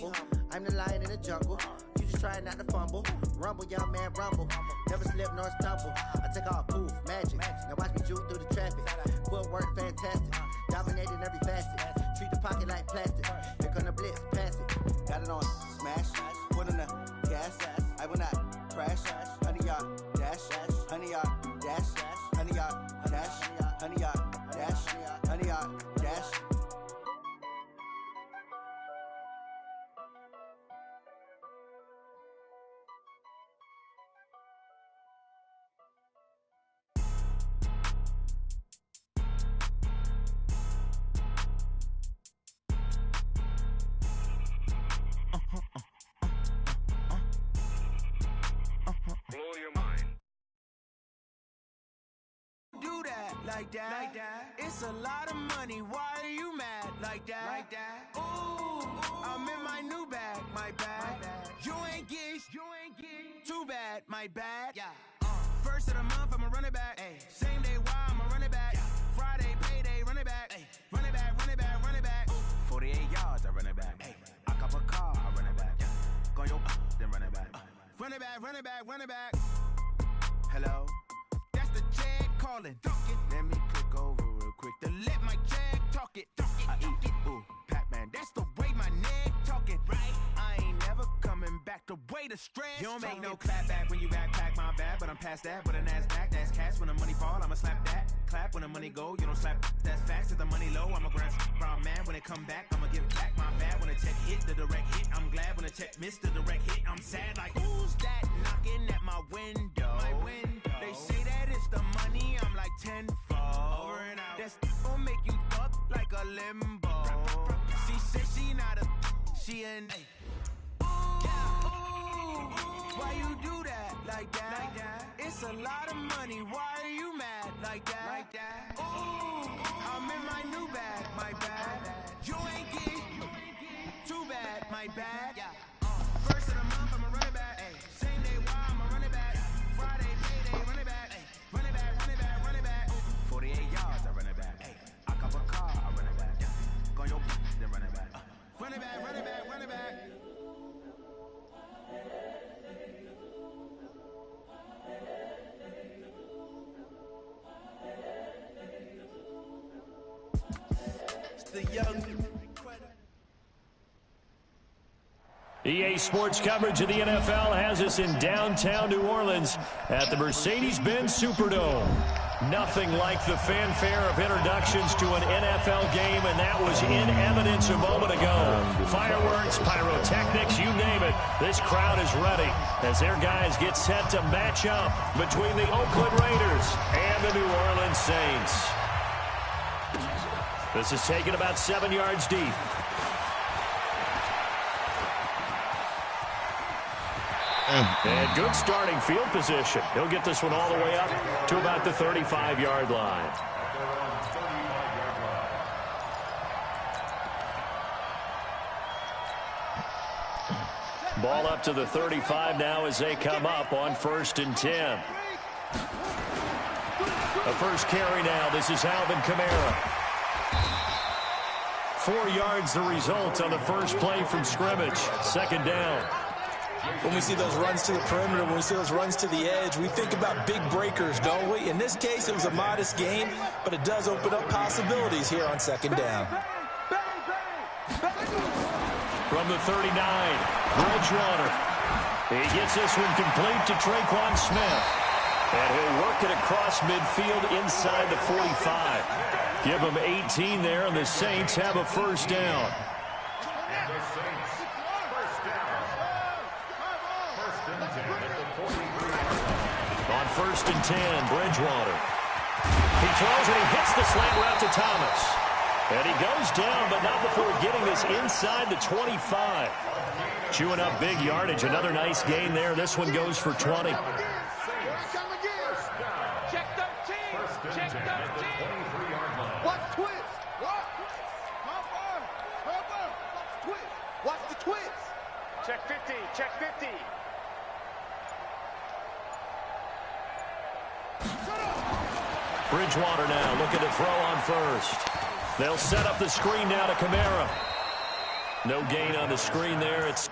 humble. I'm the lion in the jungle. You just trying not to fumble. Rumble, young man, rumble. Never slip nor stumble. I take off, poof, magic. Now watch me juke through the traffic. Footwork fantastic. Dominating every facet. Treat the pocket like plastic. Here come the blitz, pass it. Got it on smash. Put in the gas. I will not crash. Honey yard dash. Honey yard dash. Honey yard dash. Honey yard dash. Honey yard dash. Do that like that. It's a lot of money. Why are you mad like that? Ooh, I'm in my new bag, my bad. You ain't geeks, too bad, my bad. Yeah. First of the month, I'ma run it back. Ay. Same day, why I'ma run it back. Friday, payday, run it back. Ay. Run it back, run it back, run it back. 48 yards, I run it back. Ay. I cop a car, I run it back. Go yo, then run it back. Run it back, run it back, run it back. Hello? That's the check calling. Let me click over real quick to let my check talk it. I eat, ooh, Pac-Man, that's the way my neck talking. Right? I ain't never coming back the way the stress. You don't make no clap back when you backpack my bad, but I'm past that. But a NASDAQ, that's cash. When the money fall, I'ma slap that. Clap when the money go, you don't slap. That's facts. If the money low, I'ma grab brown man. When it come back, I'ma give it back. My bad when the check hit, the direct hit. I'm glad when the check missed the direct hit. I'm sad like, who's that knocking at my window? My window. They say that it's the money, I'm like tenfold. Over and out. That's gon' make you up like a limbo. She said she not a, she an ooh, why you do that like that? It's a lot of money, why are you mad like that? Ooh, I'm in my new bag, my bad. You ain't geek, too bad, my bad. First of the month, I'ma run it back. Same day, why I'ma run it back. Friday, payday, run it back. Run it back, run it back, run it back. 48 yards, I run it back. I cop a car, I run it back. Go yo, then run it back. Run it back, run it back, run it back. It's the young. EA Sports coverage of the NFL has us in downtown New Orleans at the Mercedes-Benz Superdome. Nothing like the fanfare of introductions to an NFL game, and that was in evidence a moment ago. Fireworks, pyrotechnics, you name it. This crowd is ready as their guys get set to match up between the Oakland Raiders and the New Orleans Saints. This is taken about 7 yards deep. And good starting field position. He'll get this one all the way up to about the 35-yard line. Ball up to the 35 now as they come up on 1st and 10. The first carry now. This is Alvin Kamara. 4 yards the result on the first play from scrimmage. 2nd down. When we see those runs to the perimeter, when we see those runs to the edge, we think about big breakers, don't we? In this case, it was a modest gain, but it does open up possibilities here on 2nd down. From the 39, Bridgewater. He gets this one complete to Traquan Smith. And he'll work it across midfield inside the 45. Give him 18 there, and the Saints have a 1st down. On 1st and 10, Bridgewater. He throws and he hits the slant route to Thomas. And he goes down, but not before getting this inside the 25. Chewing up big yardage. Another nice gain there. This one goes for 20. Check 13. Check 13. Watch the twist. What? Watch the twist. Check 50. Check 50. Bridgewater now looking to throw on 1st. They'll set up the screen now to Kamara. No gain on the screen there. It's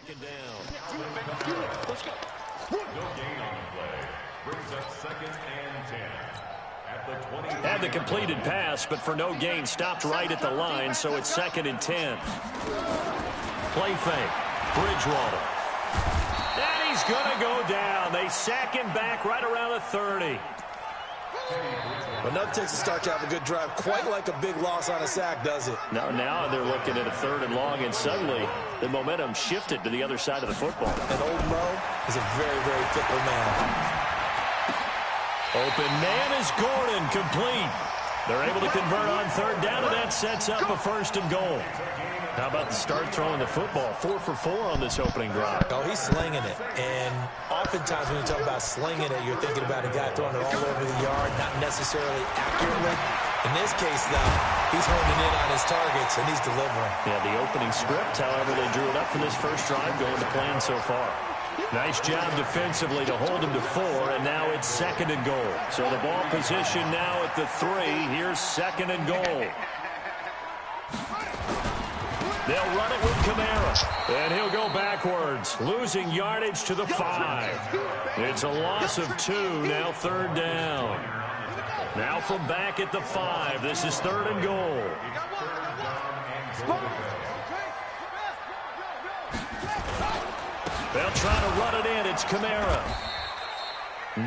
second down. Let's go. No gain on the play. Brings up 2nd and 10. At the 20. Had the completed pass, but for no gain, stopped right at the line, so it's 2nd and 10. Play fake. Bridgewater. And he's going to go down. They sack him back right around the 30. Enough takes to start to have a good drive. Quite like a big loss on a sack, does it? Now they're looking at a 3rd and long, and suddenly the momentum shifted to the other side of the football. And old Mo is a very, very fickle man. Open man is Gordon, complete. They're able to convert on 3rd down, and that sets up a 1st and goal. How about the start throwing the football? 4 for 4 on this opening drive. Oh, he's slinging it. And oftentimes when you talk about slinging it, you're thinking about a guy throwing it all over the yard, not necessarily accurately. In this case, though, he's honing in on his targets, and he's delivering. Yeah, the opening script, however, they drew it up for this first drive, going to plan so far. Nice job defensively to hold him to 4, and now it's 2nd and goal. So the ball position now at the 3. Here's 2nd and goal. They'll run it with Kamara, and he'll go backwards, losing yardage to the 5. It's a loss of 2, now 3rd down. Now from back at the 5, this is 3rd and goal. They'll try to run it in. It's Kamara.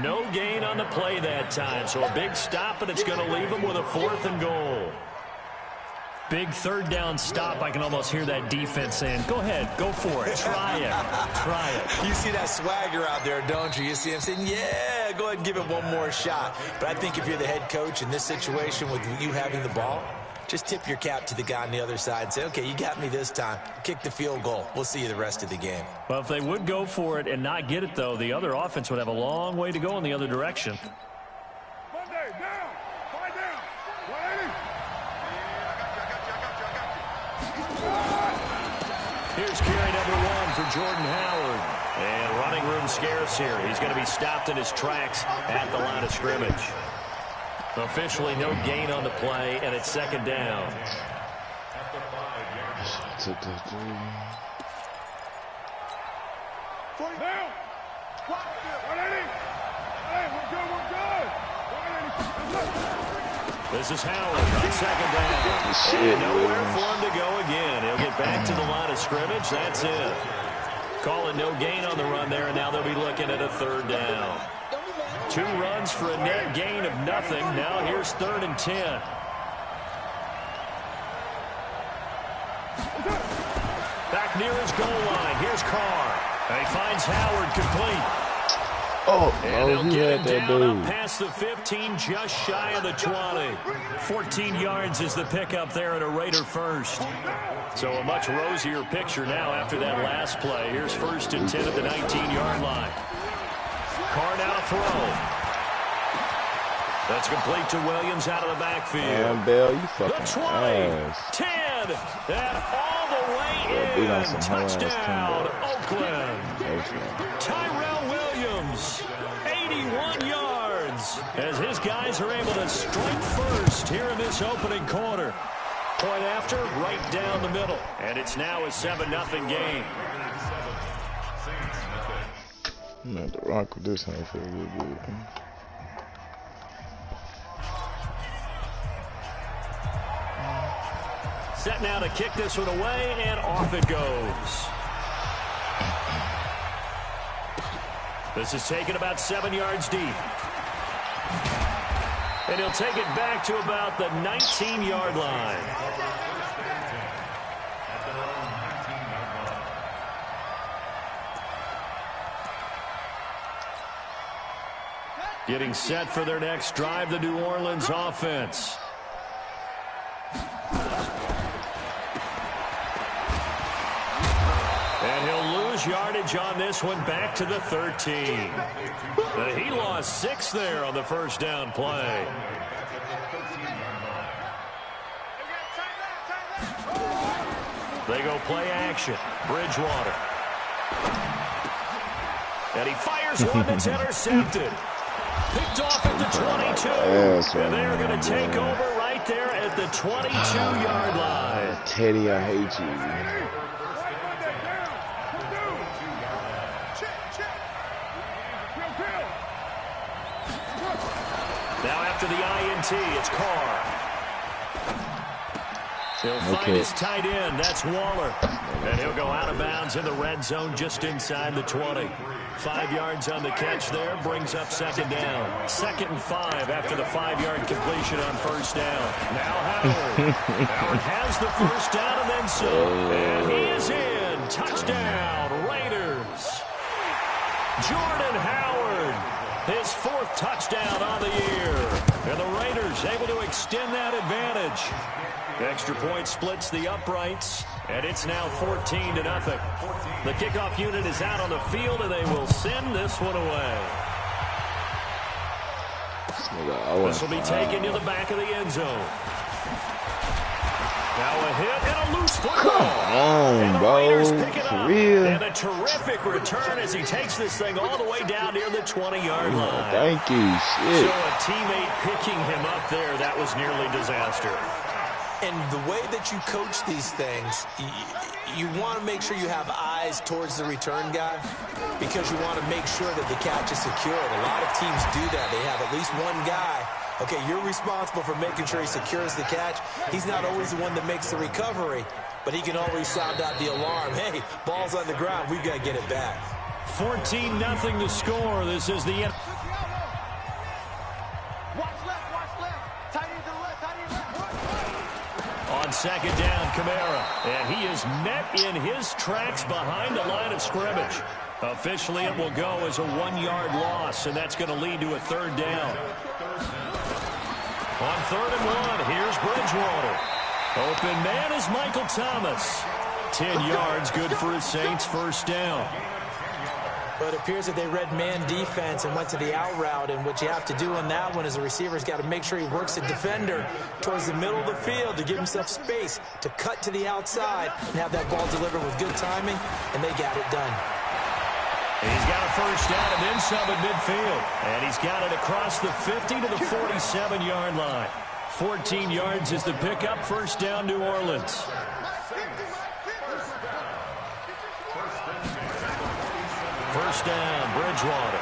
No gain on the play that time, so a big stop, and it's going to leave them with a 4th and goal. Big 3rd down stop. I can almost hear that defense saying, go ahead, go for it, try it, try it. You see that swagger out there, don't you? You see him saying, yeah, go ahead and give it one more shot. But I think if you're the head coach in this situation with you having the ball, just tip your cap to the guy on the other side and say, okay, you got me this time. Kick the field goal. We'll see you the rest of the game. Well, if they would go for it and not get it, though, the other offense would have a long way to go in the other direction. Monday, down. 5 down. 180. Here's carry number 1 for Jordan Howard. And running room scarce here. He's going to be stopped in his tracks at the line of scrimmage. Officially no gain on the play, and it's 2nd down. Took the 3. Down. 180. Hey, we're good. This is Howard on 2nd down. Shit, and nowhere for him to go again. He'll get back to the line of scrimmage. That's it. Calling no gain on the run there, and now they'll be looking at a 3rd down. 2 runs for a net gain of nothing. Now here's 3rd and 10. Back near his goal line. Here's Carr. And he finds Howard complete. Oh, and they'll he get had him that down dude. up past the 15, just shy of the 20. 14 yards is the pickup there at a Raider 1st. So a much rosier picture now after that last play. Here's 1st and 10 at the 19-yard line. Carr now to throw. That's complete to Williams out of the backfield. Man, Bell, you The fucking 20, ass. 10, and all the way beat on in. some whole ass Touchdown, Kimbo. Oakland. Tyrell Williams, 81 yards, as his guys are able to strike first here in this opening quarter. Point after, right down the middle. And it's now a 7-0 game. I'm gonna have to rock with this one if it get good. Set now to kick this one away, and off it goes. This is taken about 7 yards deep. And he'll take it back to about the 19-yard line. Getting set for their next drive, the New Orleans offense. lose yardage on this one, back to the 13. He lost 6 there on the first down play. They go play action. Bridgewater. And he fires one that's intercepted. Picked off at the 22. And they're going to take over right there at the 22-yard line. Teddy, I hate you. Now after the INT, it's Carr. He'll find his tight end. That's Waller. And he'll go out of bounds in the red zone just inside the 20. 5 yards on the catch there. Brings up second down. 2nd and 5 after the 5-yard completion on first down. Now Howard. Howard has the first down and then some. And he is in. Touchdown, Raiders. Jordan Howard. His 4th touchdown on the year. And the Raiders able to extend that advantage. Extra point splits the uprights, and it's now 14-0. The kickoff unit is out on the field, and they will send this one away. This will be taken to the back of the end zone. Now a hit and a loose football. Come on, bro. For real. And a terrific return as he takes this thing all the way down near the 20-yard line. Thank you. Shit. So a teammate picking him up there, that was nearly disaster. And the way that you coach these things, you want to make sure you have eyes towards the return guy because you want to make sure that the catch is secured. A lot of teams do that. They have at least one guy. Okay, you're responsible for making sure he secures the catch. He's not always the one that makes the recovery, but he can always sound out the alarm. Hey, ball's on the ground. We've got to get it back. 14-0 the score. This is the end. On second down, Kamara, and he is met in his tracks behind the line of scrimmage. Officially, it will go as a 1-yard loss, and that's going to lead to a 3rd down. On 3rd and 1, here's Bridgewater. Open man is Michael Thomas. 10 yards, good for his Saints, first down. But it appears that they read man defense and went to the out route, and what you have to do on that one is the receiver's got to make sure he works the defender towards the middle of the field to give himself space to cut to the outside and have that ball delivered with good timing, and they got it done. He's got a first down and then some at midfield, and he's got it across the 50 to the 47-yard line. 14 yards is the pickup, first down, New Orleans. First down, Bridgewater.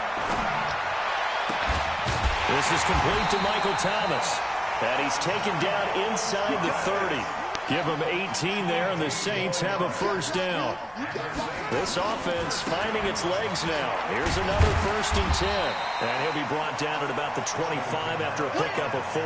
This is complete to Michael Thomas. And he's taken down inside the 30. Give him 18 there, and the Saints have a first down. This offense finding its legs now. Here's another 1st and 10. And he'll be brought down at about the 25 after a pickup of 4.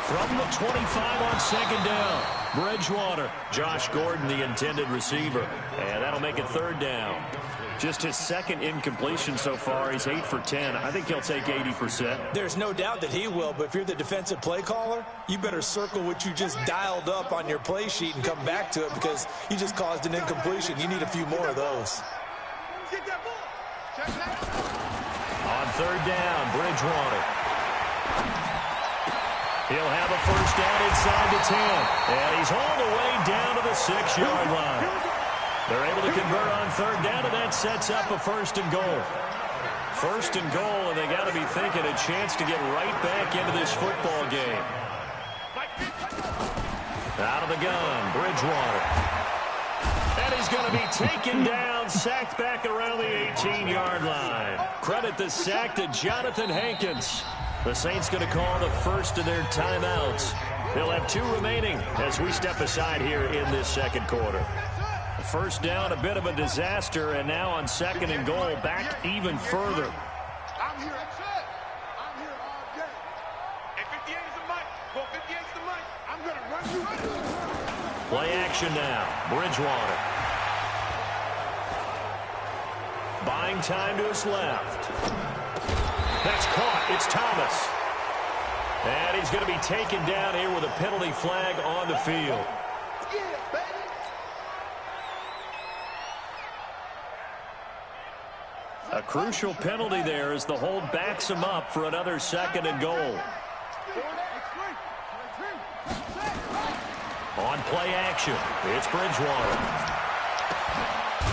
From the 25 on second down, Bridgewater. Josh Gordon, the intended receiver. And that'll make it 3rd down. Just his 2nd incompletion so far. He's 8 for 10. I think he'll take 80%. There's no doubt that he will, but if you're the defensive play caller, you better circle what you just dialed up on your play sheet and come back to it because you just caused an incompletion. You need a few more of those. On 3rd down, Bridgewater. He'll have a first down inside the 10. And he's all the way down to the 6-yard line. They're able to convert on 3rd down, and that sets up a 1st and goal. 1st and goal, and they got to be thinking a chance to get right back into this football game. Out of the gun, Bridgewater. And he's going to be taken down, sacked back around the 18-yard line. Credit the sack to Jonathan Hankins. The Saints going to call the first of their timeouts. They'll have 2 remaining as we step aside here in this 2nd quarter. First down, a bit of a disaster, and now on 2nd and goal, back even further. I'm here. I'm here all day. And 58 is the mic. Go 58 is the mic. I'm going to run you right. Play action now. Bridgewater. Buying time to his left. That's caught. It's Thomas. And he's going to be taken down here with a penalty flag on the field. A crucial penalty there as the hold backs him up for another 2nd and goal. On play action, it's Bridgewater.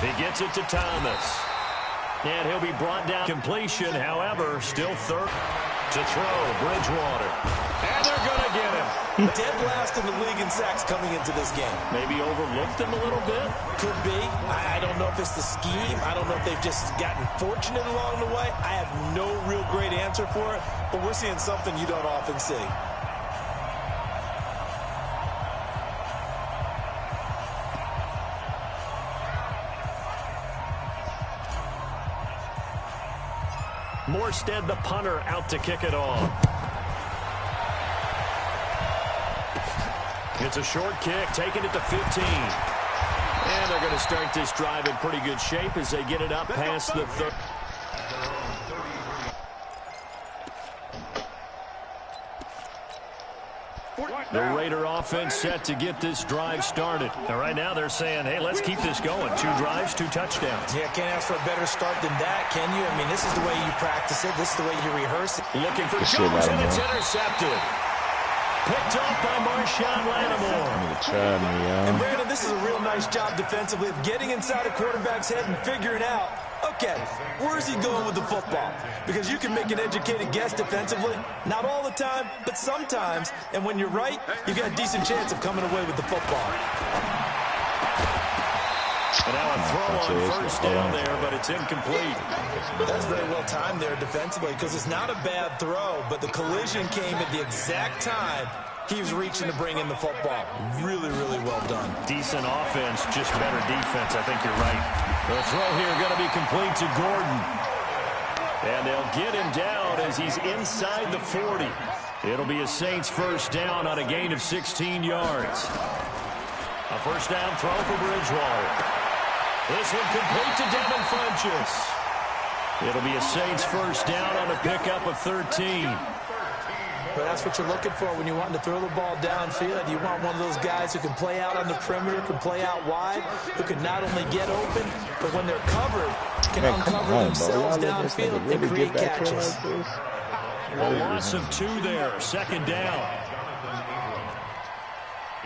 He gets it to Thomas. And he'll be brought down. Completion, however, still third to throw. Bridgewater. And they're going to get him. Dead last in the league in sacks coming into this game. Maybe overlooked him a little bit. Could be. I don't know if it's the scheme. I don't know if they've just gotten fortunate along the way. I have no real great answer for it, but we're seeing something you don't often see. Morstead, the punter, out to kick it off. It's a short kick, taking it to 15. And they're going to start this drive in pretty good shape as they get it up past the 30. The Raider offense set to get this drive started. And right now they're saying, hey, let's keep this going. 2 drives, 2 touchdowns. Yeah, can't ask for a better start than that, can you? I mean, this is the way you practice it. This is the way you rehearse it. Looking for Jones, and it's intercepted. Picked off by Marshawn Lattimore. And Brandon, this is a real nice job defensively of getting inside a quarterback's head and figuring out, okay, where's he going with the football? Because you can make an educated guess defensively. Not all the time, but sometimes. And when you're right, you've got a decent chance of coming away with the football. And now a throw on first down there, but it's incomplete. That's very well timed there defensively because it's not a bad throw, but the collision came at the exact time he was reaching to bring in the football. Really, really well done. Decent offense, just better defense. I think you're right. The throw here going to be complete to Gordon. And they'll get him down as he's inside the 40. It'll be a Saints first down on a gain of 16 yards. A first down throw for Bridgewater. This one complete to Devin Funchess. It'll be a Saints first down on a pickup of 13. But that's what you're looking for when you're wanting to throw the ball downfield. You want one of those guys who can play out on the perimeter, can play out wide, who can not only get open, but when they're covered, can uncover themselves downfield and create catches. A loss of 2 there, 2nd down.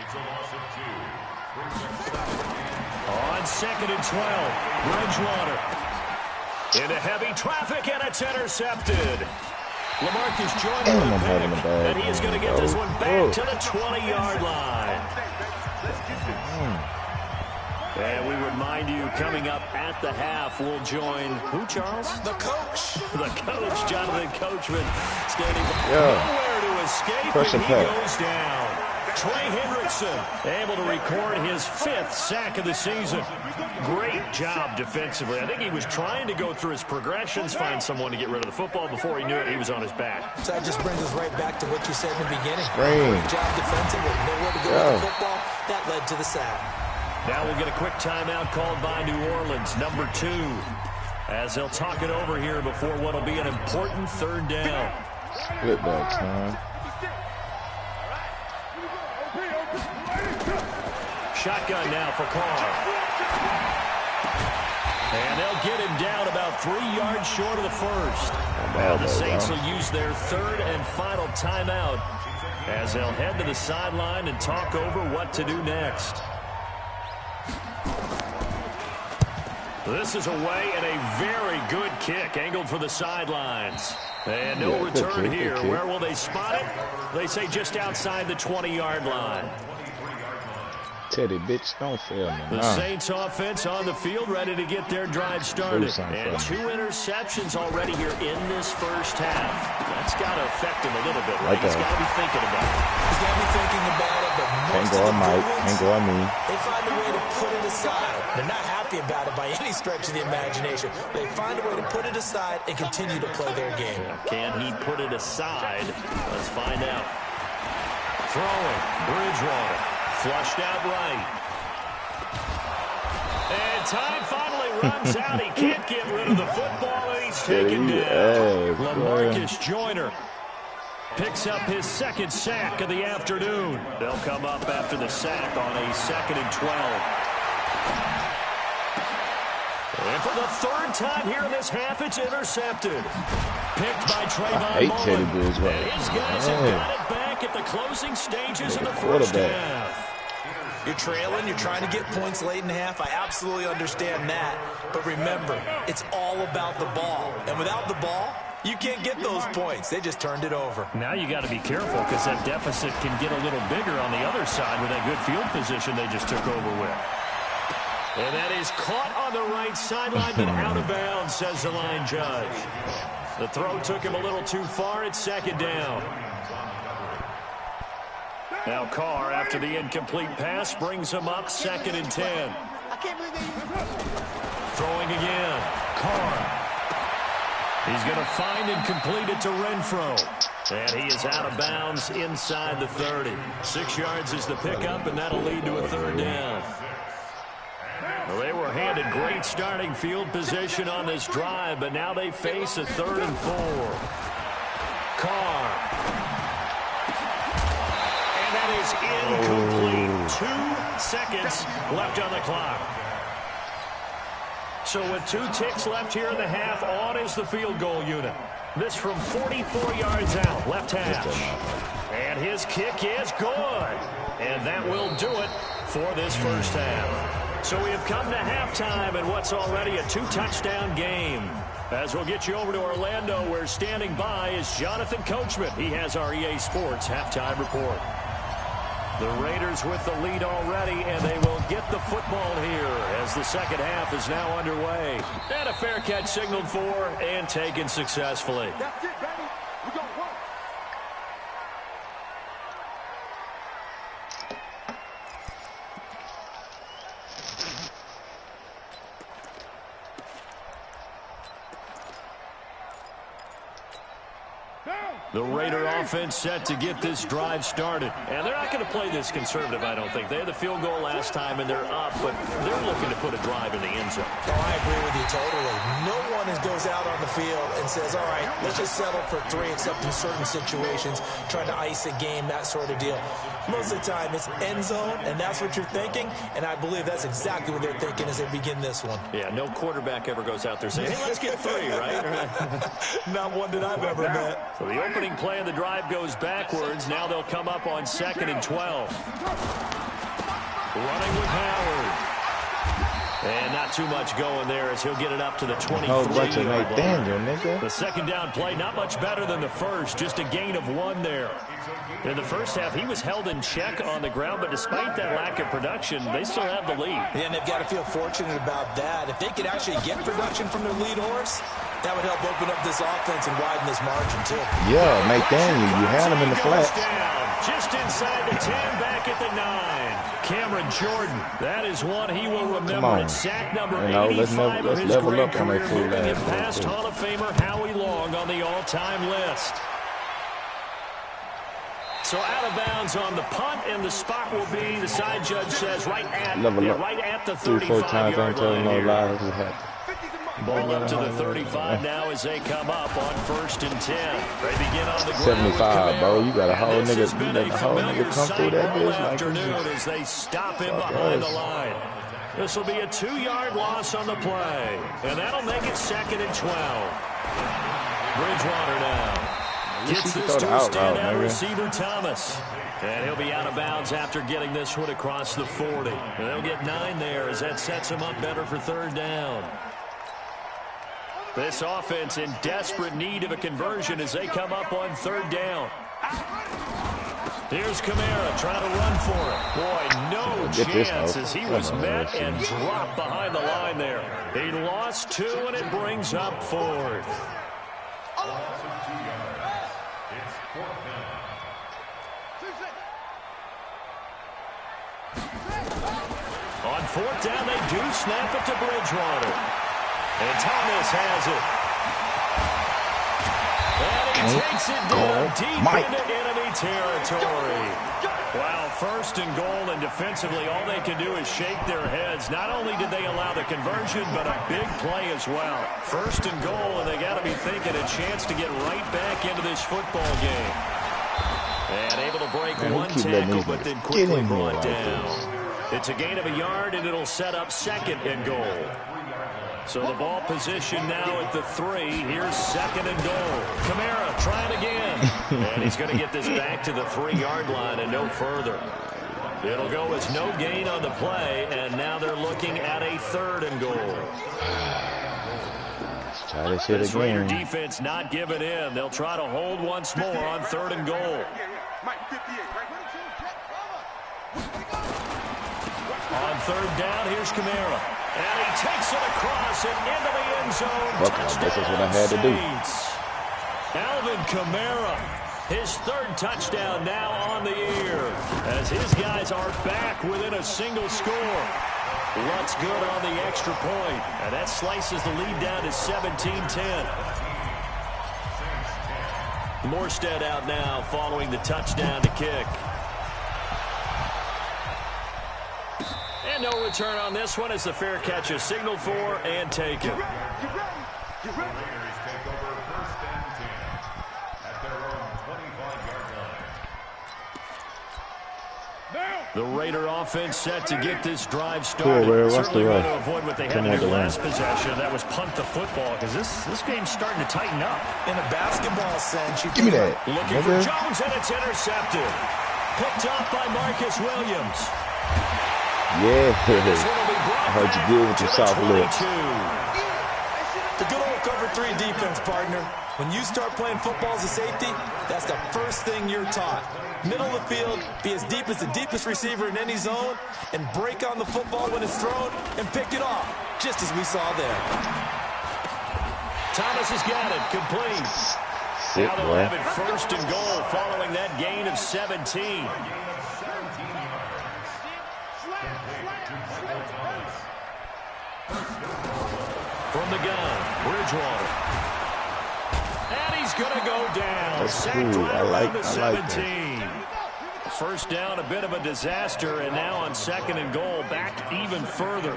It's a loss of 2. On 2nd and 12, Bridgewater into heavy traffic, and it's intercepted. LaMarcus Joyner with a pick, and he is going to get this one back to the 20-yard line. And we remind you, coming up at the half, we'll join who, Charles? The coach. The coach, Jonathan Coachman, standing nowhere to escape, and he goes down. Trey Hendrickson able to record his 5th sack of the season. Great job defensively. I think he was trying to go through his progressions, find someone to get rid of the football. Before he knew it, he was on his back. So that just brings us right back to what you said in the beginning. Great job defensively. Nowhere to go with the football. That led to the sack. Now we'll get a quick timeout called by New Orleans, number 2, as they'll talk it over here before what will be an important 3rd down. Split back time. Shotgun now for Carr. And they'll get him down about 3 yards short of the first. Now the Saints will use their 3rd and final timeout as they'll head to the sideline and talk over what to do next. This is away and a very good kick angled for the sidelines. And no return here. Where will they spot it? They say just outside the 20-yard line. Teddy, bitch, don't fail me. The Saints offense on the field ready to get their drive started. And 2 interceptions already here in this first half. That's got to affect him a little bit, right? He's got to be thinking about it. He's got to be thinking about it, but most of the Bruins, they find a way to put it aside. They're not happy about it by any stretch of the imagination. They find a way to put it aside and continue to play their game. Can he put it aside? Let's find out. Throwing, Bridgewater. Flushed out right. And time finally runs out. He can't get rid of the football, and he's taken down. LaMarcus Joyner. Picks up his second sack of the afternoon. They'll come up after the sack on a 2nd and 12. And for the third time here in this half, it's intercepted. Picked by Trayvon Mullen. And his guys have got it back at the closing stages of the first half. You're trailing, you're trying to get points late in the half. I absolutely understand that. But remember, it's all about the ball. And without the ball, you can't get those points. They just turned it over. Now you got to be careful because that deficit can get a little bigger on the other side with that good field position they just took over with. And that is caught on the right sideline, but out of bounds, says the line judge. The throw took him a little too far. It's 2nd down. Now Carr, after the incomplete pass, brings him up 2nd and 10. Throwing again. Carr. He's going to find and complete it to Renfro. And he is out of bounds inside the 30. 6 yards is the pickup, and that'll lead to a 3rd down. Well, they were handed great starting field position on this drive, but now they face a 3rd and 4. Carr. And that is incomplete. 2 seconds left on the clock. So with 2 ticks left here in the half, on is the field goal unit. This from 44 yards out, left hash. And his kick is good. And that will do it for this first half. So we have come to halftime in what's already a 2-touchdown game. As we'll get you over to Orlando, where standing by is Jonathan Coachman. He has our EA Sports halftime report. The Raiders with the lead already, and they will get the football here as the second half is now underway. And a fair catch signaled for and taken successfully. That's it, baby. We're going to work. The Raider offense set to get this drive started. And they're not going to play this conservative, I don't think. They had the field goal last time, and they're up, but they're looking to put a drive in the end zone. Oh, I agree with you totally. No one goes out on the field and says, all right, let's just settle for 3, except in certain situations, trying to ice a game, that sort of deal. Most of the time, it's end zone, and that's what you're thinking, and I believe that's exactly what they're thinking as they begin this one. Yeah, no quarterback ever goes out there saying, hey, let's get 3, right? Not one that I've ever met. So the opening play of the drive goes backwards. Now they'll come up on 2nd and 12. Running with Howard. And not too much going there as he'll get it up to the 23-yard line. The second down play, not much better than the first, just a gain of 1 there. In the first half, he was held in check on the ground, but despite that lack of production, they still have the lead. Yeah, and they've got to feel fortunate about that. If they could actually get production from their lead horse, that would help open up this offense and widen this margin, too. Yeah, McDaniel, you had him in the flat. Just inside the 10, back at the 9. Cameron Jordan, that is one he will remember. It's sack number 85 of his great career, moving him past Hall of Famer Howie Long on the all-time list. So out of bounds on the punt, and the spot will be, the side judge says, right at the 35-yard line here. Ball up to the 35 now as they come up on 1st and 10. They begin on the ground 75, bro. You got a whole nigga, come through that bitch afternoon as they stop him behind the line. This will be a 2-yard loss on the play, and that'll make it 2nd and 12. Bridgewater now gets this to a standout receiver, Thomas. And he'll be out of bounds after getting this one across the 40. And they'll get 9 there as that sets him up better for 3rd down. This offense in desperate need of a conversion as they come up on 3rd down. Here's Kamara trying to run for it. Boy, no chance as he was met and dropped behind the line there. He lost 2, and it brings up 4th. On 4th down, they do snap it to Bridgewater. And Thomas has it. And he takes it down deep into enemy territory. Wow, 1st and goal, and defensively all they can do is shake their heads. Not only did they allow the conversion, but a big play as well. 1st and goal, and they got to be thinking a chance to get right back into this football game. And able to break Man, one tackle, but then quickly brought down. It's a gain of a yard, and it'll set up 2nd and goal. So the ball position now at the 3. Here's 2nd and goal. Kamara trying again. And he's going to get this back to the 3-yard line and no further. It'll go as no gain on the play, and now they're looking at a 3rd and goal. Try this shit This Raider again. defense not giving in. They'll try to hold once more on 3rd and goal. On 3rd down, here's Kamara. And he takes it across and into the end zone. Touchdown, this is what I had to do. Alvin Kamara, his 3rd touchdown now on the year, as his guys are back within a single score. What's good on the extra point? And that slices the lead down to 17-10. Morstead out now following the touchdown to kick. And no return on this one as the fair catch is signaled for and taken. The Raider offense set to get this drive started. Certainly want to avoid what they had to do last possession. That was punt the football, because this game's starting to tighten up. In a basketball sense, you give me that. Looking for Jones, and it's intercepted. Picked off by Marcus Williams. Yeah, I heard you good with your soft lips. The good old cover 3 defense, partner. When you start playing football as a safety, that's the first thing you're taught. Middle of the field, be as deep as the deepest receiver in any zone, and break on the football when it's thrown and pick it off, just as we saw there. Thomas has got it, complete. Now they'll have it 1st and goal following that gain of 17. From the gun, Bridgewater. And he's going to go down. That's cool. I like that. First down, a bit of a disaster, and now on 2nd and goal, back even further.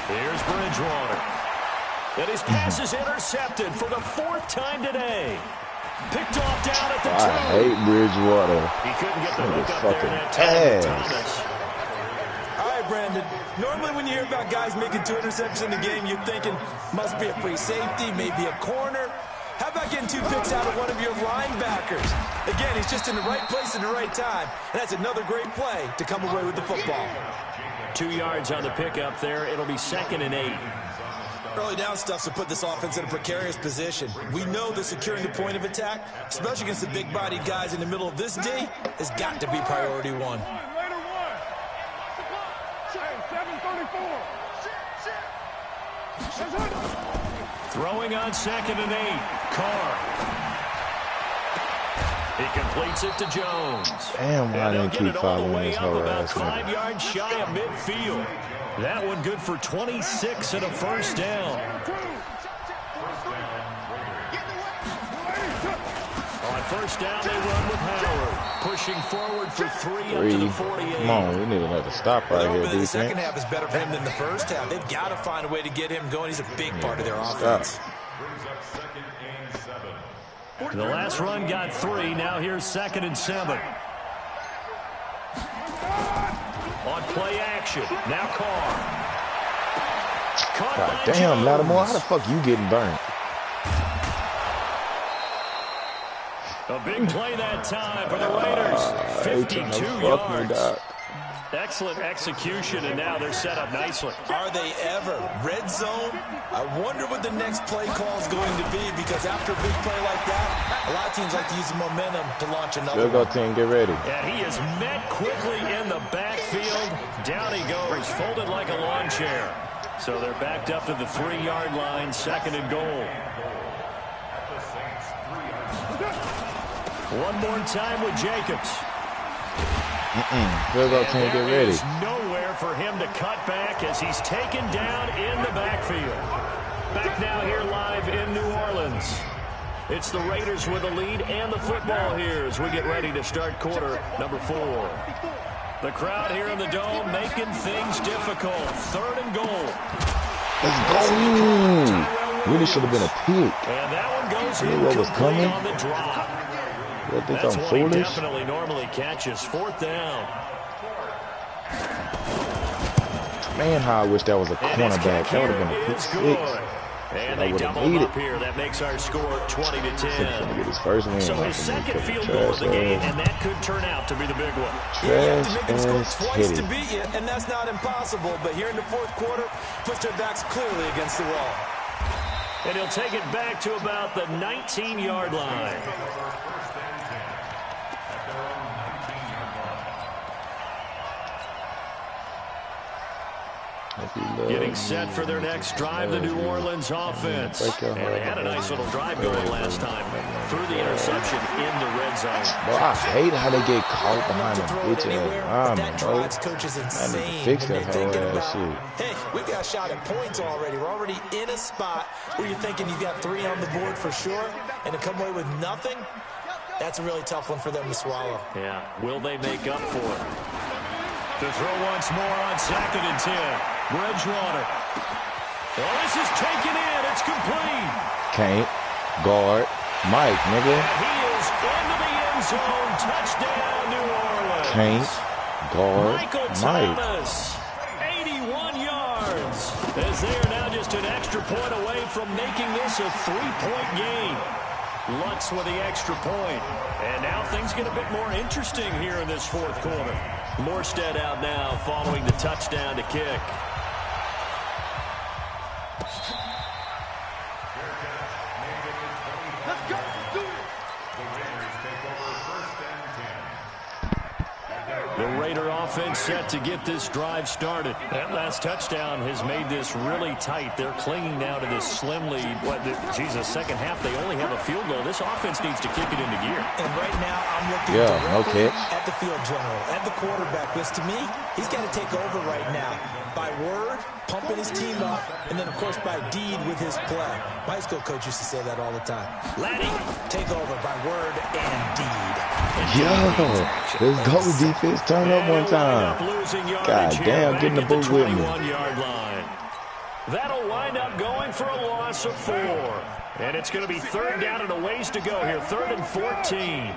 Here's Bridgewater. And his pass is intercepted for the 4th time today. Picked off down at the 2. I hate Bridgewater. He couldn't get the hook up fucking there that time. ass. All right, Brandon. Normally when you hear about guys making 2 interceptions in the game, you're thinking must be a free safety, maybe a corner. How about getting 2 picks out of one of your linebackers? Again, he's just in the right place at the right time, and that's another great play to come away with the football. 2 yards on the pickup there. It'll be 2nd and 8. Early down stuff to put this offense in a precarious position. We know that securing the point of attack, especially against the big-bodied guys in the middle of this D, has got to be priority 1. Throwing on 2nd and 8. Carr. He completes it to Jones. Damn, why didn't keep following this whole about ass 5 yards shy of midfield. That one good for 26 and a 1st down. On 1st down, they run with Howard. Pushing forward for 3 up to the 48. Come on, we need another stop right here, The second defense. half is better for him than the first half. They've got to find a way to get him going. He's a big part of their offense. The last run got 3. Now here's 2nd and 7. On play action. Now Carr. God damn, Lattimore, how the fuck you getting burnt? A big play that time for the Raiders. 52 yards. Excellent execution, and now they're set up nicely. Are they ever? Red zone? I wonder what the next play call is going to be, because after a big play like that, a lot of teams like to use the momentum to launch another Field goal team, get ready. And he is met quickly in the backfield. Down he goes, folded like a lawn chair. So they're backed up to the 3-yard line, 2nd and goal. One more time with Jacobs. Field goal team, get ready. There's nowhere for him to cut back as he's taken down in the backfield. Back now here live in New Orleans. It's the Raiders with the lead and the football here as we get ready to start quarter number 4. The crowd here in the Dome making things difficult. 3rd and goal. Let's go. Really should have been a pick. And that one goes You knew what was coming? on the drop. You think That's I'm one he foolish? definitely normally catches. 4th down. Man, how I wish that was a cornerback. That would have been a pick 6. And I they would have double made him it. up here. That makes our score 20-10. Get his first win. So his second field goal of the game, and that could turn out to be the big one. You have to make them score Trash twice ass to beat you, and that's not impossible. But here in the 4th quarter, puts their backs clearly against the wall. And he'll take it back to about the 19-yard line. Getting set for their next drive, the New Orleans offense. And they had a nice little drive going last time. Through the interception in the red zone. Bro, I hate how they get caught behind them bitch ass That bro. drives coaches I need insane. to fix when that they're whole thinking ass about, shit. hey, we got a shot at points already. We're already in a spot where you're thinking you got 3 on the board for sure, and to come away with nothing, that's a really tough one for them to swallow. Yeah, will they make up for it? To throw once more on 2nd and 10. Bridgewater. Well, this is taken in. It's complete. Can't guard Mike, nigga. And he is into the end zone. Touchdown, New Orleans. Can't guard Michael Mike. Thomas, 81 yards. As they are now just an extra point away from making this a 3-point game. Lutz with the extra point. And now things get a bit more interesting here in this 4th quarter. Morstead out now following the touchdown to kick. Let's go. Do it. The Raider offense set to get this drive started. That last touchdown has made this really tight. They're clinging now to this slim lead. Second half, they only have a field goal. This offense needs to kick it into gear. And right now, I'm looking no directly catch. at the field general, at the quarterback. Because to me, he's got to take over right now. By word, pumping his team up, and then, of course, by deed with his play. My high school coach used to say that all the time. Laddie, take over by word and deed. Yo, let's go defense. Turn up one time. God damn, get in the boot with me. Line. That'll wind up going for a loss of 4. And it's going to be 3rd down and a ways to go here. 3rd and 14.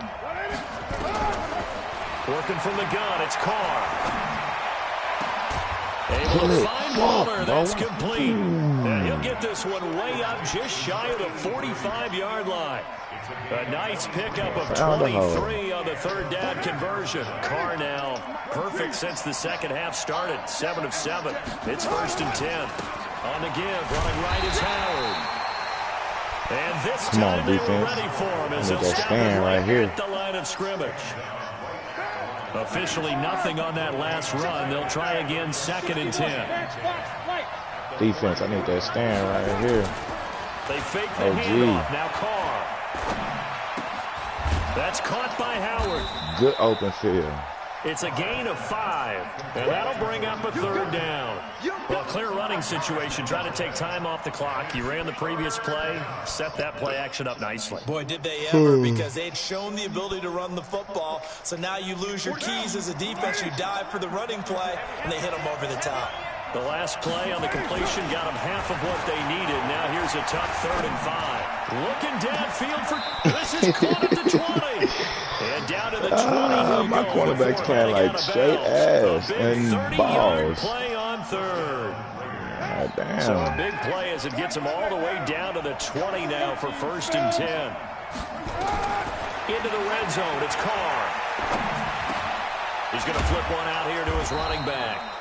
Working from the gun, it's Carr. Able to find Waller. That's complete. And he'll get this one way up just shy of the 45-yard line. A nice pickup of 23 on the 3rd down conversion. Carr now perfect since the second half started. 7 of 7. It's 1st and 10. On the give, running right is Howard. And this time they were ready for him as they'll stop him right here at the line of scrimmage. Officially nothing on that last run. They'll try again 2nd and 10. Defense, I need that stand right here. They fake the handoff. Now Carr. That's caught by Howard. Good open field. It's a gain of 5, and that'll bring up a 3rd down. Well, clear running situation, trying to take time off the clock. You ran the previous play, set that play action up nicely. Boy, did they ever, because they'd shown the ability to run the football. So now you lose your keys as a defense. You dive for the running play, and they hit them over the top. The last play on the completion got them half of what they needed. Now here's a tough 3rd and 5. Looking downfield for this is caught at the 20. And down to the 20. My cornerback's playing like straight ass and balls. Play on 3rd. God damn. So a big play as it gets him all the way down to the 20 now for 1st and 10. Into the red zone. It's Carr. He's going to flip one out here to his running back.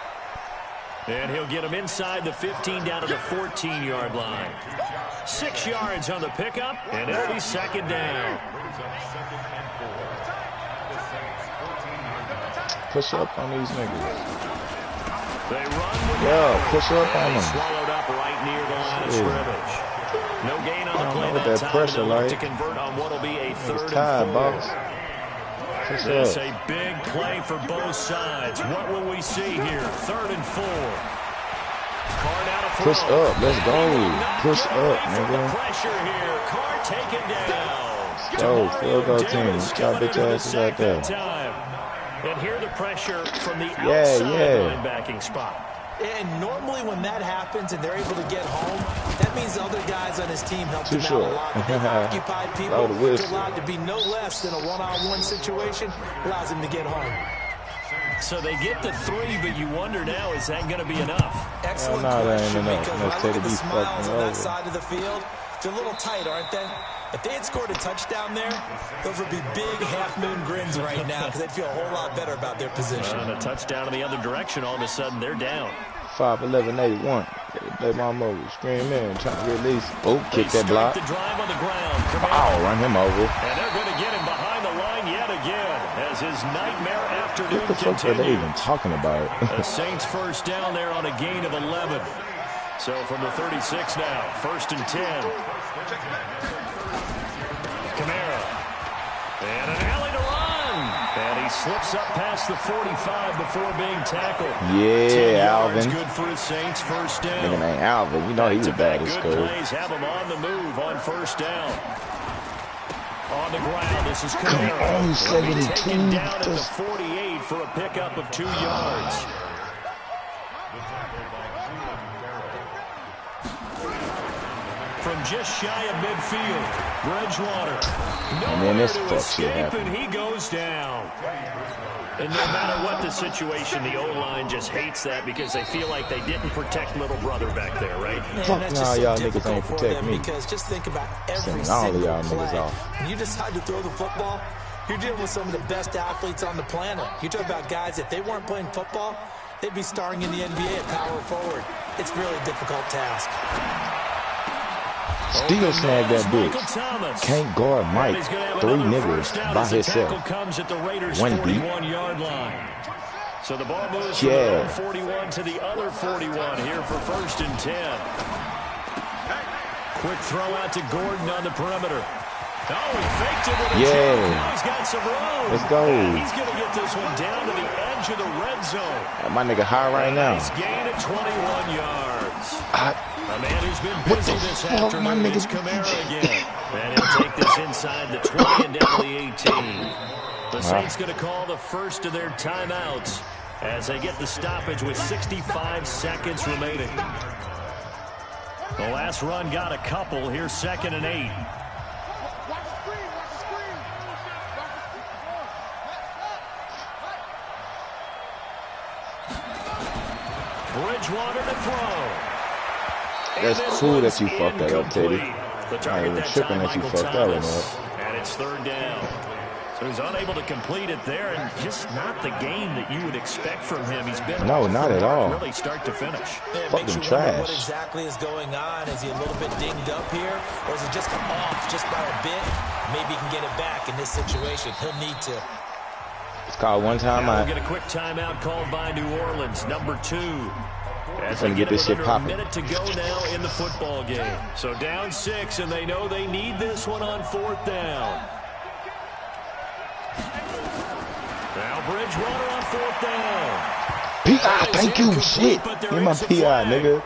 And he'll get him inside the 15 down to the 14-yard line. 6 yards on the pickup, and it'll be 2nd down. Push up on these niggas. They run with push up on them. Swallowed up right near the line of scrimmage. No gain on the play that time. Pressure, Like to convert on what'll be a 3rd and 4. Boss. It's a big play for both sides. What will we see here? 3rd and 4. Carr now to throw. Push up. Let's go. Push up, nigga. Pressure here. Carr taken down. Go. Field goal team. Got bitch asses out there. And here the pressure from the outside linebacking spot. And normally when that happens and they're able to get home, that means the other guys on his team helped him out a lot. They occupied people to allow it to be no less than a one-on-one situation, allows him to get home. So they get the 3, but you wonder now, is that going to be enough? Excellent question, because when I look at the smiles on that side of the field, they're a little tight, aren't they? If they had scored a touchdown there, those would be big half-moon grins right now because they'd feel a whole lot better about their position. And a touchdown in the other direction, all of a sudden they're down. 5'11", 81. Play my move. Scream in, trying to release. Oh, kick that block. The drive on the ground. Oh, run him over. And they're going to get him behind the line yet again as his nightmare afternoon continues. What the fuck are they even talking about? The Saints first down there on a gain of 11. So from the 36 now, 1st and 10. Kamara. And an alley to run. And he slips up past the 45 before being tackled. Yeah, Alvin. Good for his Saints, first down. Nigga named Alvin. You know he was bad at school. Plays have him on the move on first down. On the ground, this is Kamara. Come on, 72. Taken down at the 48 for a pickup of 2 yards. From just shy of midfield, Bridgewater. And then this fuck shit happened. And he goes down. And no matter what the situation, the O-line just hates that because they feel like they didn't protect little brother back there, right? Fuck no, y'all niggas ain't protect me. Because just think about every all of y'all single niggas play. off. When you decide to throw the football, you're dealing with some of the best athletes on the planet. You talk about guys, if they weren't playing football, they'd be starring in the NBA at power forward. It's really a difficult task. Still snag that bitch. Can't guard Mike. 3 niggas by himself. 1 deep. So the ball moves from the 41 to the other 41 here for 1st and 10. Quick throw out to Gordon on the perimeter. Oh, he faked it with a jump. Now he's got some room. Let's go. And he's going to get this one down to the edge of the red zone. My nigga high right now. Nice gain of 21 yards. A man who's been busy this afternoon. My nigga. It's Kamara again. And he'll take this inside the 20 and down to the 18. The Saints going to call the first of their timeouts as they get the stoppage with 65 seconds remaining. The last run got a couple. Here's 2nd and 8. Bridgewater to throw. That's cool that you fucked that up, Teddy. The I ain't even tripping that you fucked that one up. And it's 3rd down. So he's unable to complete it there, and just not the game that you would expect from him. He's been no, not at all. Really start to finish. Fucking trash. What exactly is going on? Is he a little bit dinged up here, or is it just off just by a bit? Maybe he can get it back in this situation. He'll need to. It's called one timeout. We'll get a quick timeout called by New Orleans, number 2. As they get this shit popping. A minute to go now in the football game. So down 6, and they know they need this one on 4th down. Now Bridgewater on 4th down. P.I. Thank you. Shit. Give my P.I., nigga.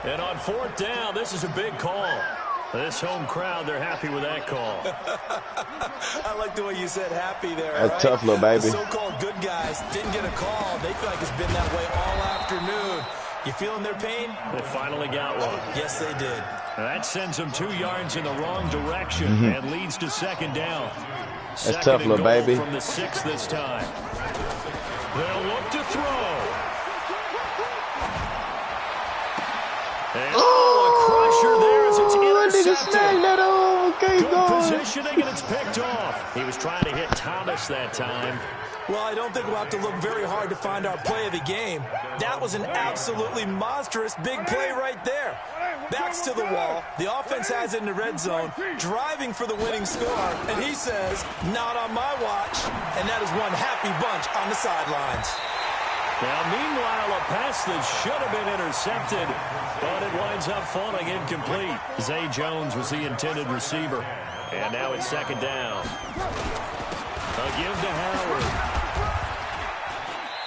And on 4th down, this is a big call. This home crowd, they're happy with that call. I like the way you said happy there. That's tough, little baby. The so-called good guys didn't get a call. They feel like it's been that way all afternoon. You feeling their pain? They finally got one. Yes, they did. That sends them 2 yards in the wrong direction and leads to 2nd down. That's tough, little baby. From the 6 this time. They'll look to throw. And a crusher there as it's intercepted. Good positioning, and it's picked off. He was trying to hit Thomas that time. Well, I don't think we'll have to look very hard to find our play of the game. That was an absolutely monstrous big play right there. Backs to the wall. The offense has it in the red zone, driving for the winning score. And he says, not on my watch. And that is one happy bunch on the sidelines. Now, meanwhile, a pass that should have been intercepted, but it winds up falling incomplete. Zay Jones was the intended receiver. And now it's 2nd down. A give to Howard.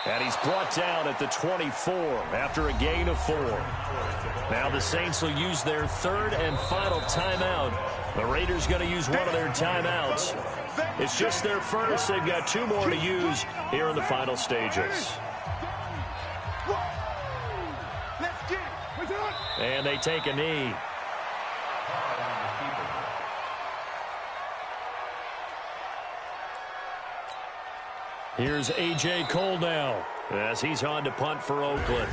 And he's brought down at the 24 after a gain of 4. Now the Saints will use their 3rd and final timeout. The Raiders going to use one of their timeouts. It's just their first. They've got 2 more to use here in the final stages. And they take a knee. Here's A.J. Cole now as he's on to punt for Oakland.